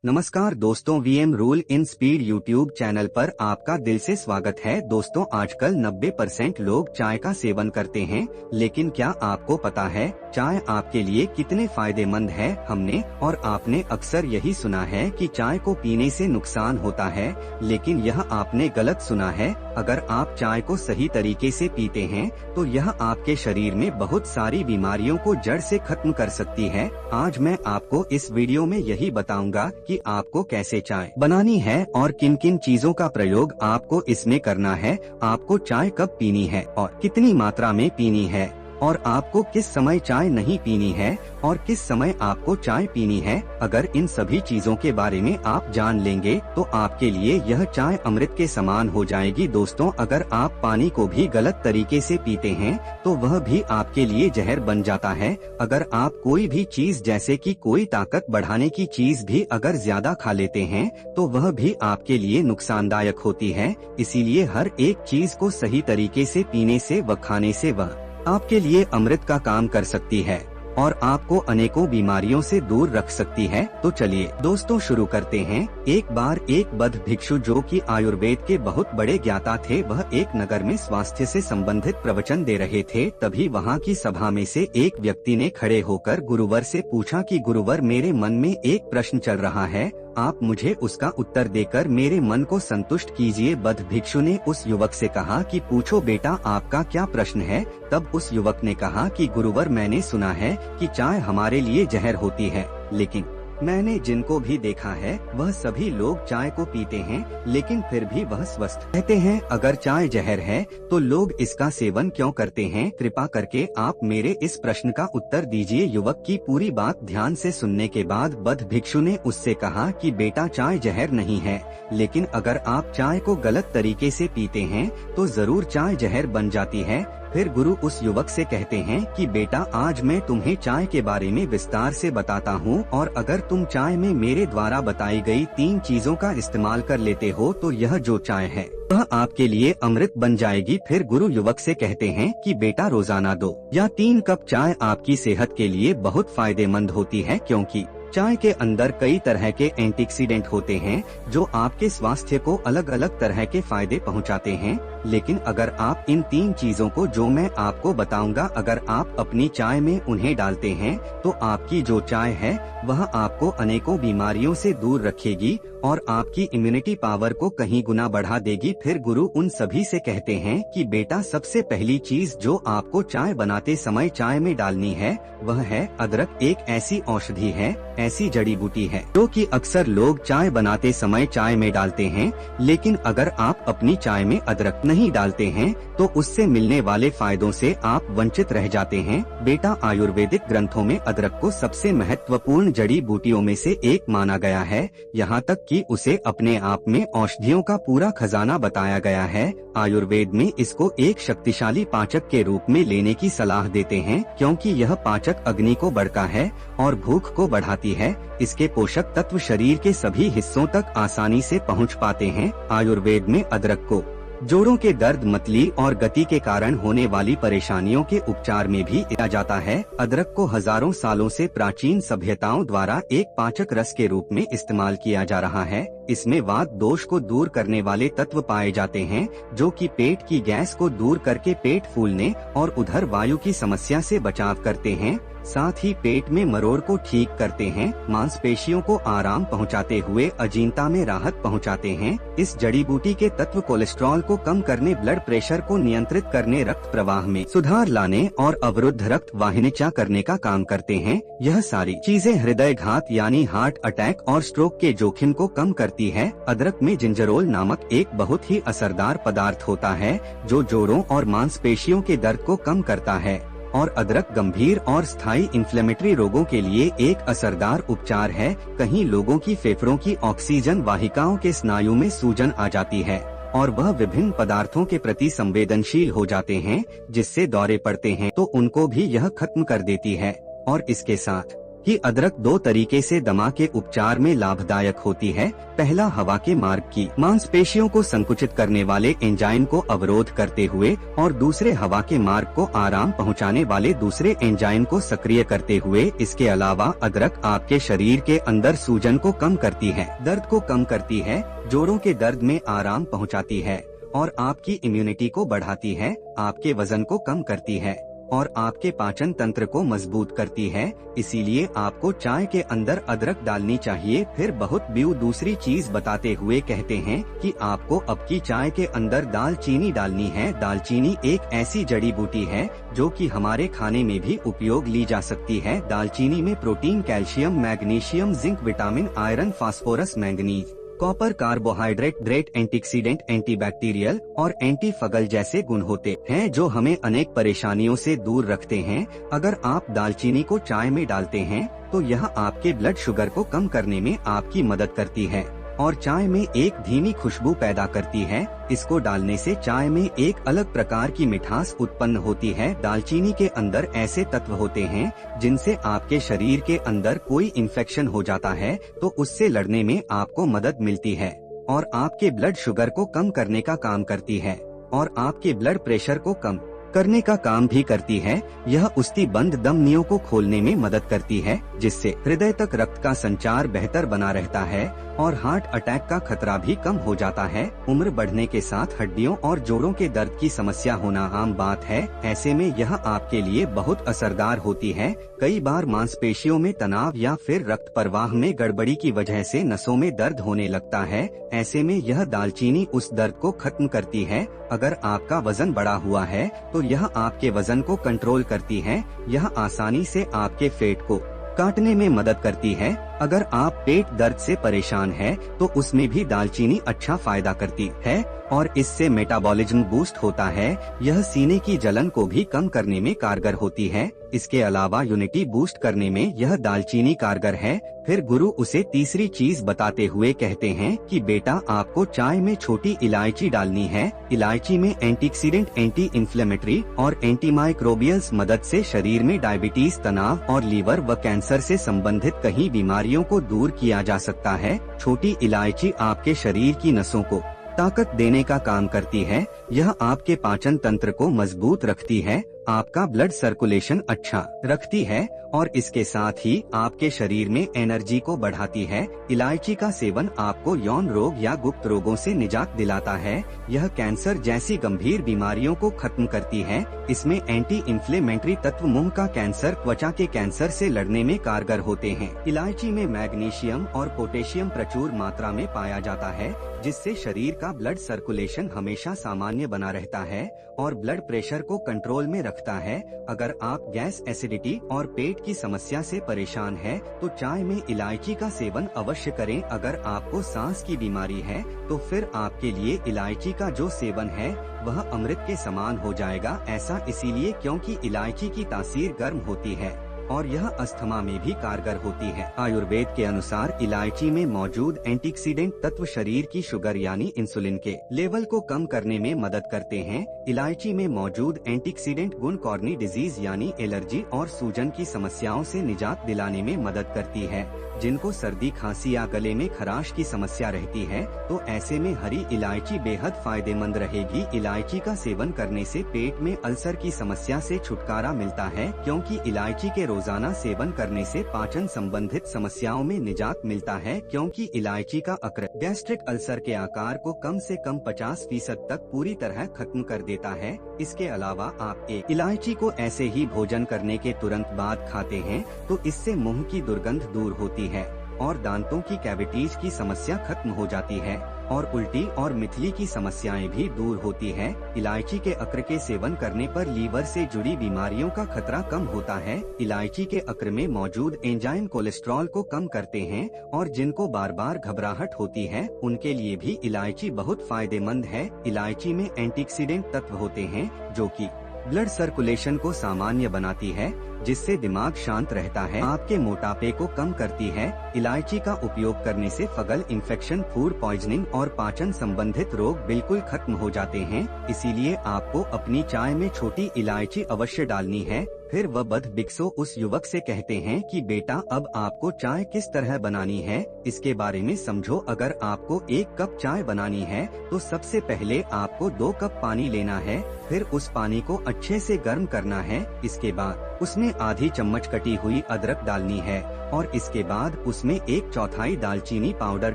नमस्कार दोस्तों, VM rule in speed YouTube channel पर आपका दिल से स्वागत है। दोस्तों, आजकल 90% लोग चाय का सेवन करते हैं, लेकिन क्या आपको पता है चाय आपके लिए कितने फायदेमंद है? हमने और आपने अक्सर यही सुना है कि चाय को पीने से नुकसान होता है, लेकिन यह आपने गलत सुना है। अगर आप चाय को सही तरीके से पीते हैं तो यह आपके शरीर में बहुत सारी बीमारियों को जड़ से खत्म कर सकती है। आज मैं आपको इस वीडियो में यही बताऊंगा कि आपको कैसे चाय बनानी है और किन किन चीजों का प्रयोग आपको इसमें करना है, आपको चाय कब पीनी है और कितनी मात्रा में पीनी है, और आपको किस समय चाय नहीं पीनी है और किस समय आपको चाय पीनी है। अगर इन सभी चीजों के बारे में आप जान लेंगे तो आपके लिए यह चाय अमृत के समान हो जाएगी। दोस्तों, अगर आप पानी को भी गलत तरीके से पीते हैं तो वह भी आपके लिए जहर बन जाता है। अगर आप कोई भी चीज जैसे कि कोई ताकत बढ़ाने की चीज भी अगर ज्यादा खा लेते हैं तो वह भी आपके लिए नुकसानदायक होती है। इसीलिए हर एक चीज को सही तरीके से पीने से व खाने से वह आपके लिए अमृत का काम कर सकती है और आपको अनेकों बीमारियों से दूर रख सकती है। तो चलिए दोस्तों शुरू करते हैं। एक बार एक बद्ध भिक्षु जो कि आयुर्वेद के बहुत बड़े ज्ञाता थे, वह एक नगर में स्वास्थ्य से संबंधित प्रवचन दे रहे थे। तभी वहाँ की सभा में से एक व्यक्ति ने खड़े होकर गुरुवर से पूछा कि गुरुवर, मेरे मन में एक प्रश्न चल रहा है, आप मुझे उसका उत्तर देकर मेरे मन को संतुष्ट कीजिए। बद्ध भिक्षु ने उस युवक से कहा कि पूछो बेटा, आपका क्या प्रश्न है? तब उस युवक ने कहा कि गुरुवर, मैंने सुना है कि चाय हमारे लिए जहर होती है, लेकिन मैंने जिनको भी देखा है वह सभी लोग चाय को पीते हैं, लेकिन फिर भी वह स्वस्थ रहते हैं। अगर चाय जहर है तो लोग इसका सेवन क्यों करते हैं? कृपा करके आप मेरे इस प्रश्न का उत्तर दीजिए। युवक की पूरी बात ध्यान से सुनने के बाद बद्ध भिक्षु ने उससे कहा कि बेटा, चाय जहर नहीं है, लेकिन अगर आप चाय को गलत तरीके से पीते हैं तो जरूर चाय जहर बन जाती है। फिर गुरु उस युवक से कहते हैं कि बेटा, आज मैं तुम्हें चाय के बारे में विस्तार से बताता हूँ, और अगर तुम चाय में मेरे द्वारा बताई गई 3 चीजों का इस्तेमाल कर लेते हो तो यह जो चाय है वह आपके लिए अमृत बन जाएगी। फिर गुरु युवक से कहते हैं कि बेटा, रोजाना 2 या 3 कप चाय आपकी सेहत के लिए बहुत फायदेमंद होती है, क्योंकि चाय के अंदर कई तरह के एंटीऑक्सीडेंट होते हैं जो आपके स्वास्थ्य को अलग अलग तरह के फायदे पहुंचाते हैं। लेकिन अगर आप इन 3 चीजों को जो मैं आपको बताऊंगा, अगर आप अपनी चाय में उन्हें डालते हैं तो आपकी जो चाय है वह आपको अनेकों बीमारियों से दूर रखेगी और आपकी इम्यूनिटी पावर को कहीं गुना बढ़ा देगी। फिर गुरु उन सभी से कहते हैं कि बेटा, सबसे पहली चीज जो आपको चाय बनाते समय चाय में डालनी है वह है अदरक। एक ऐसी औषधि है, ऐसी जड़ी बूटी है जो कि अक्सर लोग चाय बनाते समय चाय में डालते हैं, लेकिन अगर आप अपनी चाय में अदरक नहीं डालते हैं तो उससे मिलने वाले फायदों से आप वंचित रह जाते हैं। बेटा, आयुर्वेदिक ग्रंथों में अदरक को सबसे महत्वपूर्ण जड़ी बूटियों में से एक माना गया है, यहाँ तक कि उसे अपने आप में औषधियों का पूरा खजाना बताया गया है। आयुर्वेद में इसको एक शक्तिशाली पाचक के रूप में लेने की सलाह देते हैं, क्योंकि यह पाचक अग्नि को बढ़ता है और भूख को बढ़ाती है। इसके पोषक तत्व शरीर के सभी हिस्सों तक आसानी से पहुंच पाते हैं। आयुर्वेद में अदरक को जोड़ों के दर्द, मतली और गति के कारण होने वाली परेशानियों के उपचार में भी लिया जाता है। अदरक को हजारों सालों से प्राचीन सभ्यताओं द्वारा एक पाचक रस के रूप में इस्तेमाल किया जा रहा है। इसमें वात दोष को दूर करने वाले तत्व पाए जाते हैं, जो कि पेट की गैस को दूर करके पेट फूलने और उधर वायु की समस्या से बचाव करते हैं। साथ ही पेट में मरोड़ को ठीक करते हैं, मांसपेशियों को आराम पहुंचाते हुए अजीर्णता में राहत पहुंचाते हैं। इस जड़ी बूटी के तत्व कोलेस्ट्रॉल को कम करने, ब्लड प्रेशर को नियंत्रित करने, रक्त प्रवाह में सुधार लाने और अवरुद्ध रक्त वाहिनियां करने का काम करते हैं। यह सारी चीजें हृदय घात यानी हार्ट अटैक और स्ट्रोक के जोखिम को कम करती है। अदरक में जिंजरोल नामक एक बहुत ही असरदार पदार्थ होता है जो जोड़ों और मांसपेशियों के दर्द को कम करता है, और अदरक गंभीर और स्थायी इन्फ्लेमेटरी रोगों के लिए एक असरदार उपचार है। कहीं लोगों की फेफड़ों की ऑक्सीजन वाहिकाओं के स्नायु में सूजन आ जाती है और वह विभिन्न पदार्थों के प्रति संवेदनशील हो जाते हैं, जिससे दौरे पड़ते हैं तो उनको भी यह खत्म कर देती है। और इसके साथ कि अदरक दो तरीके से दमा के उपचार में लाभदायक होती है। पहला, हवा के मार्ग की मांसपेशियों को संकुचित करने वाले एंजाइम को अवरोध करते हुए, और दूसरे, हवा के मार्ग को आराम पहुंचाने वाले दूसरे एंजाइम को सक्रिय करते हुए। इसके अलावा अदरक आपके शरीर के अंदर सूजन को कम करती है, दर्द को कम करती है, जोड़ों के दर्द में आराम पहुँचाती है, और आपकी इम्यूनिटी को बढ़ाती है, आपके वजन को कम करती है, और आपके पाचन तंत्र को मजबूत करती है। इसीलिए आपको चाय के अंदर अदरक डालनी चाहिए। फिर बहुत ब्यू दूसरी चीज बताते हुए कहते हैं कि आपको अब की चाय के अंदर दालचीनी डालनी है। दालचीनी एक ऐसी जड़ी बूटी है जो कि हमारे खाने में भी उपयोग ली जा सकती है। दालचीनी में protein, calcium, magnesium, zinc, vitamin, iron, phosphorus, manganese, copper, carbohydrate, great antioxidant, antibacterial और एंटी फंगल जैसे गुण होते हैं जो हमें अनेक परेशानियों से दूर रखते हैं। अगर आप दालचीनी को चाय में डालते हैं तो यह आपके ब्लड शुगर को कम करने में आपकी मदद करती है और चाय में एक धीमी खुशबू पैदा करती है। इसको डालने से चाय में एक अलग प्रकार की मिठास उत्पन्न होती है। दालचीनी के अंदर ऐसे तत्व होते हैं जिनसे आपके शरीर के अंदर कोई इन्फेक्शन हो जाता है तो उससे लड़ने में आपको मदद मिलती है और आपके ब्लड शुगर को कम करने का काम करती है और आपके ब्लड प्रेशर को कम करने का काम भी करती है। यह उस्ती बंद धमनियों को खोलने में मदद करती है जिससे हृदय तक रक्त का संचार बेहतर बना रहता है और हार्ट अटैक का खतरा भी कम हो जाता है। उम्र बढ़ने के साथ हड्डियों और जोड़ों के दर्द की समस्या होना आम बात है। ऐसे में यह आपके लिए बहुत असरदार होती है। कई बार मांसपेशियों में तनाव या फिर रक्त प्रवाह में गड़बड़ी की वजह से नसों में दर्द होने लगता है। ऐसे में यह दालचीनी उस दर्द को खत्म करती है। अगर आपका वजन बढ़ा हुआ है तो यह आपके वजन को कंट्रोल करती है। यह आसानी से आपके पेट को काटने में मदद करती है। अगर आप पेट दर्द से परेशान है तो उसमें भी दालचीनी अच्छा फायदा करती है और इससे मेटाबॉलिज्म बूस्ट होता है। यह सीने की जलन को भी कम करने में कारगर होती है। इसके अलावा यूनिटी बूस्ट करने में यह दालचीनी कारगर है। फिर गुरु उसे तीसरी चीज बताते हुए कहते हैं कि बेटा आपको चाय में छोटी इलायची डालनी है। इलायची में एंटीऑक्सीडेंट, एंटी इन्फ्लेमेटरी और एंटीमाइक्रोबियल्स मदद से शरीर में डायबिटीज, तनाव और लीवर व कैंसर से संबंधित कई बीमारियों को दूर किया जा सकता है। छोटी इलायची आपके शरीर की नसों को ताकत देने का काम करती है। यह आपके पाचन तंत्र को मजबूत रखती है, आपका ब्लड सर्कुलेशन अच्छा रखती है और इसके साथ ही आपके शरीर में एनर्जी को बढ़ाती है। इलायची का सेवन आपको यौन रोग या गुप्त रोगों से निजात दिलाता है। यह कैंसर जैसी गंभीर बीमारियों को खत्म करती है। इसमें एंटी इन्फ्लेमेटरी तत्व मुंह का कैंसर, त्वचा के कैंसर से लड़ने में कारगर होते हैं। इलायची में मैग्नीशियम और पोटेशियम प्रचुर मात्रा में पाया जाता है जिससे शरीर का ब्लड सर्कुलेशन हमेशा सामान्य बना रहता है और ब्लड प्रेशर को कंट्रोल में रखता है। अगर आप गैस, एसिडिटी और पेट की समस्या से परेशान हैं, तो चाय में इलायची का सेवन अवश्य करें। अगर आपको सांस की बीमारी है तो फिर आपके लिए इलायची का जो सेवन है वह अमृत के समान हो जाएगा। ऐसा इसीलिए क्योंकि इलायची की तासीर गर्म होती है और यह अस्थमा में भी कारगर होती है। आयुर्वेद के अनुसार इलायची में मौजूद एंटीऑक्सीडेंट तत्व शरीर की शुगर यानी इंसुलिन के लेवल को कम करने में मदद करते हैं। इलायची में मौजूद एंटीऑक्सीडेंट गुण कॉर्नी डिजीज यानी एलर्जी और सूजन की समस्याओं से निजात दिलाने में मदद करती है। जिनको सर्दी, खांसी या गले में खराश की समस्या रहती है तो ऐसे में हरी इलायची बेहद फायदेमंद रहेगी। इलायची का सेवन करने से पेट में अल्सर की समस्या से छुटकारा मिलता है क्योंकि इलायची के रोजाना सेवन करने से पाचन संबंधित समस्याओं में निजात मिलता है। क्योंकि इलायची का अक्र गैस्ट्रिक अल्सर के आकार को कम से कम 50% तक पूरी तरह खत्म कर देता है। इसके अलावा आप एक इलायची को ऐसे ही भोजन करने के तुरंत बाद खाते हैं तो इससे मुंह की दुर्गंध दूर होती है और दांतों की कैविटीज की समस्या खत्म हो जाती है और उल्टी और मिथली की समस्याएं भी दूर होती है। इलायची के अक्र के सेवन करने पर लीवर से जुड़ी बीमारियों का खतरा कम होता है। इलायची के अक्र में मौजूद एंजाइम कोलेस्ट्रॉल को कम करते हैं और जिनको बार बार घबराहट होती है उनके लिए भी इलायची बहुत फायदेमंद है। इलायची में एंटीऑक्सीडेंट तत्व होते हैं जो कि ब्लड सर्कुलेशन को सामान्य बनाती है जिससे दिमाग शांत रहता है, आपके मोटापे को कम करती है। इलायची का उपयोग करने से फंगल इन्फेक्शन, फूड पॉइजनिंग और पाचन संबंधित रोग बिल्कुल खत्म हो जाते हैं। इसीलिए आपको अपनी चाय में छोटी इलायची अवश्य डालनी है। फिर वह बध भिक्षु उस युवक से कहते हैं कि बेटा अब आपको चाय किस तरह बनानी है इसके बारे में समझो। अगर आपको 1 कप चाय बनानी है तो सबसे पहले आपको 2 कप पानी लेना है, फिर उस पानी को अच्छे से गर्म करना है। इसके बाद उसमें आधी चम्मच कटी हुई अदरक डालनी है और इसके बाद उसमें 1/4 दालचीनी पाउडर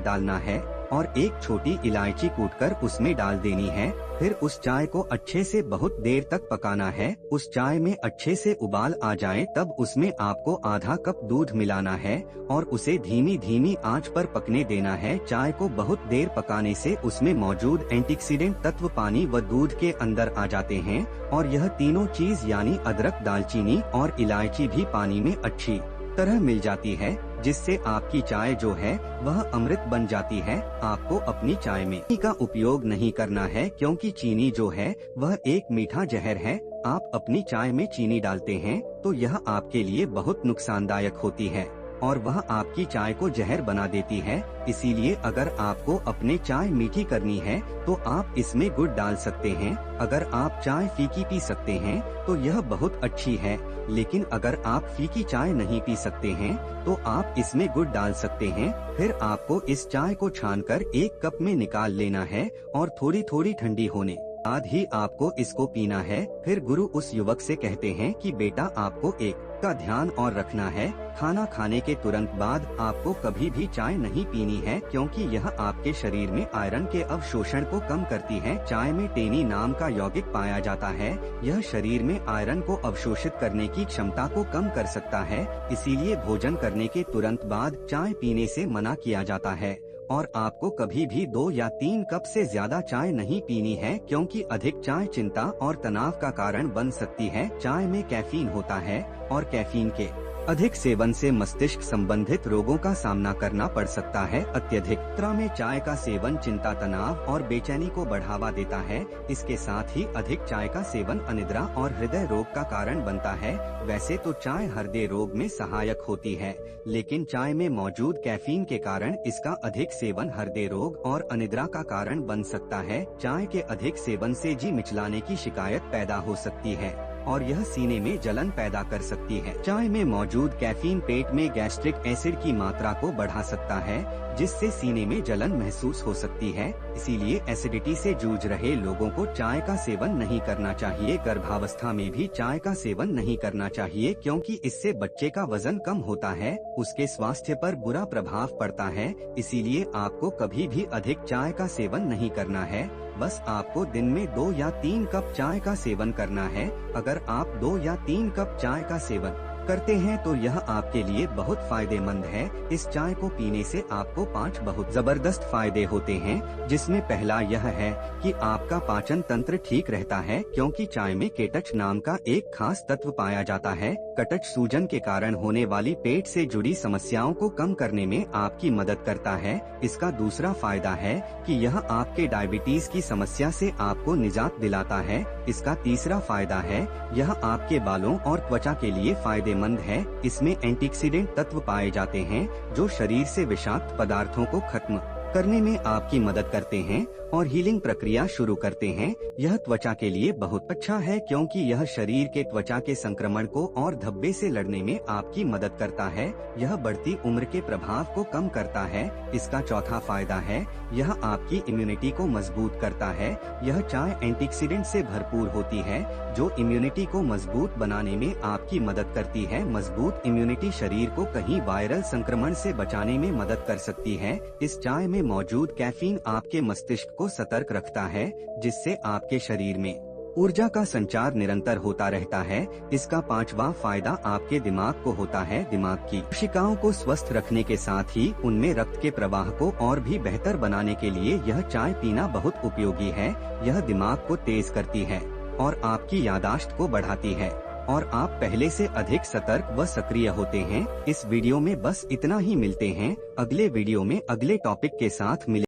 डालना है और 1 छोटी इलायची कूटकर उसमें डाल देनी है। फिर उस चाय को अच्छे से बहुत देर तक पकाना है। उस चाय में अच्छे से उबाल आ जाए तब उसमें आपको आधा कप दूध मिलाना है और उसे धीमी धीमी आंच पर पकने देना है। चाय को बहुत देर पकाने से उसमें मौजूद एंटीऑक्सीडेंट तत्व पानी व दूध के अंदर आ जाते हैं और यह तीनों चीज यानी अदरक, दालचीनी और इलायची भी पानी में अच्छी तरह मिल जाती है, जिससे आपकी चाय जो है वह अमृत बन जाती है। आपको अपनी चाय में चीनी का उपयोग नहीं करना है क्योंकि चीनी जो है वह एक मीठा जहर है। आप अपनी चाय में चीनी डालते हैं तो यह आपके लिए बहुत नुकसानदायक होती है और वह आपकी चाय को जहर बना देती है। इसीलिए अगर आपको अपने चाय मीठी करनी है तो आप इसमें गुड़ डाल सकते हैं। अगर आप चाय फीकी पी सकते हैं तो यह बहुत अच्छी है, लेकिन अगर आप फीकी चाय नहीं पी सकते हैं तो आप इसमें गुड़ डाल सकते हैं। फिर आपको इस चाय को छानकर 1 कप में निकाल लेना है और थोड़ी थोड़ी ठंडी होने बाद ही आपको इसको पीना है। फिर गुरु उस युवक से कहते हैं कि बेटा आपको एक का ध्यान और रखना है, खाना खाने के तुरंत बाद आपको कभी भी चाय नहीं पीनी है क्योंकि यह आपके शरीर में आयरन के अवशोषण को कम करती है। चाय में टेनी नाम का यौगिक पाया जाता है, यह शरीर में आयरन को अवशोषित करने की क्षमता को कम कर सकता है। इसीलिए भोजन करने के तुरंत बाद चाय पीने से मना किया जाता है और आपको कभी भी 2 या 3 कप से ज्यादा चाय नहीं पीनी है क्योंकि अधिक चाय चिंता और तनाव का कारण बन सकती है। चाय में कैफीन होता है और कैफीन के अधिक सेवन से मस्तिष्क संबंधित रोगों का सामना करना पड़ सकता है। अत्यधिक मात्रा में चाय का सेवन चिंता, तनाव और बेचैनी को बढ़ावा देता है। इसके साथ ही अधिक चाय का सेवन अनिद्रा और हृदय रोग का कारण बनता है। वैसे तो चाय हृदय रोग में सहायक होती है, लेकिन चाय में मौजूद कैफीन के कारण इसका अधिक सेवन हृदय रोग और अनिद्रा का कारण बन सकता है। चाय के अधिक सेवन से जी मिचलाने की शिकायत पैदा हो सकती है और यह सीने में जलन पैदा कर सकती है। चाय में मौजूद कैफीन पेट में गैस्ट्रिक एसिड की मात्रा को बढ़ा सकता है, जिससे सीने में जलन महसूस हो सकती है। इसीलिए एसिडिटी से जूझ रहे लोगों को चाय का सेवन नहीं करना चाहिए। गर्भावस्था में भी चाय का सेवन नहीं करना चाहिए क्योंकि इससे बच्चे का वजन कम होता है, उसके स्वास्थ्य पर बुरा प्रभाव पड़ता है। इसीलिए आपको कभी भी अधिक चाय का सेवन नहीं करना है। बस आपको दिन में 2 या 3 कप चाय का सेवन करना है। अगर आप 2 या 3 कप चाय का सेवन करते हैं तो यह आपके लिए बहुत फायदेमंद है। इस चाय को पीने से आपको 5 बहुत जबरदस्त फायदे होते हैं, जिसमें पहला यह है कि आपका पाचन तंत्र ठीक रहता है क्योंकि चाय में केटच नाम का एक खास तत्व पाया जाता है। कटच सूजन के कारण होने वाली पेट से जुड़ी समस्याओं को कम करने में आपकी मदद करता है। इसका दूसरा फायदा है कि यह आपके डायबिटीज की समस्या से आपको निजात दिलाता है। इसका तीसरा फायदा है यह आपके बालों और त्वचा के लिए फायदेमंद है। इसमें एंटीऑक्सीडेंट तत्व पाए जाते हैं जो शरीर से विषाक्त पदार्थों को खत्म करने में आपकी मदद करते हैं और हीलिंग प्रक्रिया शुरू करते हैं। यह त्वचा के लिए बहुत अच्छा है क्योंकि यह शरीर के त्वचा के संक्रमण को और धब्बे से लड़ने में आपकी मदद करता है। यह बढ़ती उम्र के प्रभाव को कम करता है। इसका चौथा फायदा है यह आपकी इम्यूनिटी को मजबूत करता है। यह चाय एंटीऑक्सीडेंट से भरपूर होती है जो इम्यूनिटी को मजबूत बनाने में आपकी मदद करती है। मजबूत इम्यूनिटी शरीर को कहीं वायरल संक्रमण से बचाने में मदद कर सकती है। इस चाय में मौजूद कैफीन आपके मस्तिष्क को सतर्क रखता है, जिससे आपके शरीर में ऊर्जा का संचार निरंतर होता रहता है। इसका पांचवा फायदा आपके दिमाग को होता है। दिमाग की कोशिकाओं को स्वस्थ रखने के साथ ही उनमें रक्त के प्रवाह को और भी बेहतर बनाने के लिए यह चाय पीना बहुत उपयोगी है। यह दिमाग को तेज करती है और आपकी याददाश्त को बढ़ाती है और आप पहले से अधिक सतर्क व सक्रिय होते हैं। इस वीडियो में बस इतना ही। मिलते हैं अगले वीडियो में अगले टॉपिक के साथ।